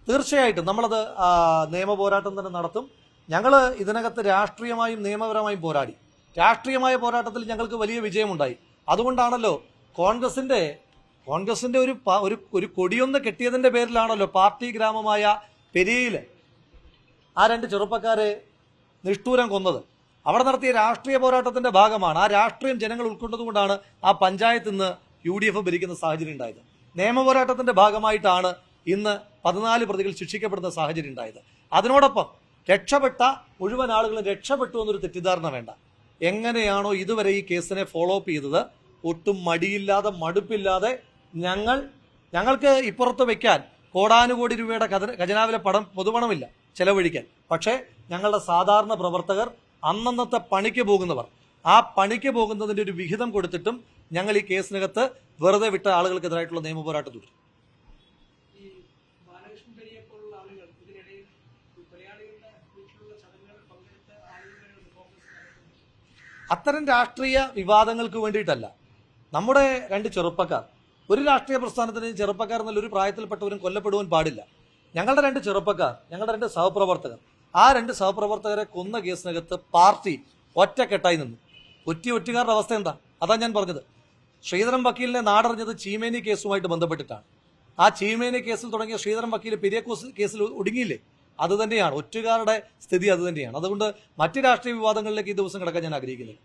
തീർച്ചയായിട്ടും നമ്മളത് നിയമ പോരാട്ടം തന്നെ നടത്തും. ഞങ്ങൾ ഇതിനകത്ത് രാഷ്ട്രീയമായും നിയമപരമായും പോരാടി. രാഷ്ട്രീയമായ പോരാട്ടത്തിൽ ഞങ്ങൾക്ക് വലിയ വിജയമുണ്ടായി. അതുകൊണ്ടാണല്ലോ കോൺഗ്രസിന്റെ ഒരു കൊടിയൊന്ന് കെട്ടിയതിന്റെ പേരിലാണല്ലോ പാർട്ടി ഗ്രാമമായ പെരിയയിൽ ആ 2 ചെറുപ്പക്കാരെ നിഷ്ഠൂരം കൊന്നത്. അവിടെ നടത്തിയ രാഷ്ട്രീയ പോരാട്ടത്തിന്റെ ഭാഗമാണ്. ആ രാഷ്ട്രീയം ജനങ്ങൾ ഉൾക്കൊണ്ടതുകൊണ്ടാണ് ആ പഞ്ചായത്ത് ഇന്ന് UDF ഭരിക്കുന്ന സാഹചര്യം ഉണ്ടായത്. നിയമ പോരാട്ടത്തിന്റെ ഭാഗമായിട്ടാണ് ഇന്ന് 14 പ്രതികൾ ശിക്ഷിക്കപ്പെടുന്ന സാഹചര്യം ഉണ്ടായത്. അതിനോടൊപ്പം രക്ഷപ്പെട്ട മുഴുവൻ ആളുകളും രക്ഷപ്പെട്ടു എന്നൊരു തെറ്റിദ്ധാരണ വേണ്ട. എങ്ങനെയാണോ ഇതുവരെ ഈ കേസിനെ ഫോളോ അപ്പ് ചെയ്തത്, ഒട്ടും മടിയില്ലാതെ മടുപ്പില്ലാതെ ഞങ്ങൾക്ക് ഇപ്പുറത്ത് വെക്കാൻ കോടാനുകോടി രൂപയുടെ ഖജനാവിലെ പൊതുപണമില്ല ചെലവഴിക്കാൻ. പക്ഷേ ഞങ്ങളുടെ സാധാരണ പ്രവർത്തകർ, അന്നന്നത്തെ പണിക്ക് പോകുന്നവർ, ആ പണിക്ക് പോകുന്നതിന്റെ ഒരു വിഹിതം കൊടുത്തിട്ടും ഞങ്ങൾ ഈ കേസിനകത്ത് വെറുതെ വിട്ട ആളുകൾക്കെതിരായിട്ടുള്ള നിയമ പോരാട്ടം തുടരും. അത്തരം രാഷ്ട്രീയ വിവാദങ്ങൾക്ക് വേണ്ടിയിട്ടല്ല. നമ്മുടെ 2 ചെറുപ്പക്കാർ, ഒരു രാഷ്ട്രീയ പ്രസ്ഥാനത്തിന് ചെറുപ്പക്കാർ എന്നൊരു പ്രായത്തിൽപ്പെട്ടവരും കൊല്ലപ്പെടുവാൻ പാടില്ല. ഞങ്ങളുടെ 2 ചെറുപ്പക്കാർ, ഞങ്ങളുടെ 2 സഹപ്രവർത്തകർ, ആ 2 സഹപ്രവർത്തകരെ കൊന്ന കേസിനകത്ത് പാർട്ടി ഒറ്റക്കെട്ടായി നിന്നു. ഒറ്റുകാരുടെ അവസ്ഥ എന്താ? അതാ ഞാൻ പറഞ്ഞത്. ശ്രീധരൻ വക്കീലിനെ നാടറിഞ്ഞത് ചീമേനി കേസുമായിട്ട് ബന്ധപ്പെട്ടിട്ടാണ്. ആ ചീമേനി കേസിൽ തുടങ്ങിയ ശ്രീധരൻ വക്കീൽ പെരിയ കേസിൽ ഒടുങ്ങിയില്ലേ? അത് തന്നെയാണ് ഒറ്റുകാരുടെ സ്ഥിതി. അത് തന്നെയാണ്. അതുകൊണ്ട് മറ്റ് രാഷ്ട്രീയ വിവാദങ്ങളിലേക്ക് ഈ ദിവസം കിടക്കാൻ ഞാൻ ആഗ്രഹിക്കുന്നില്ല.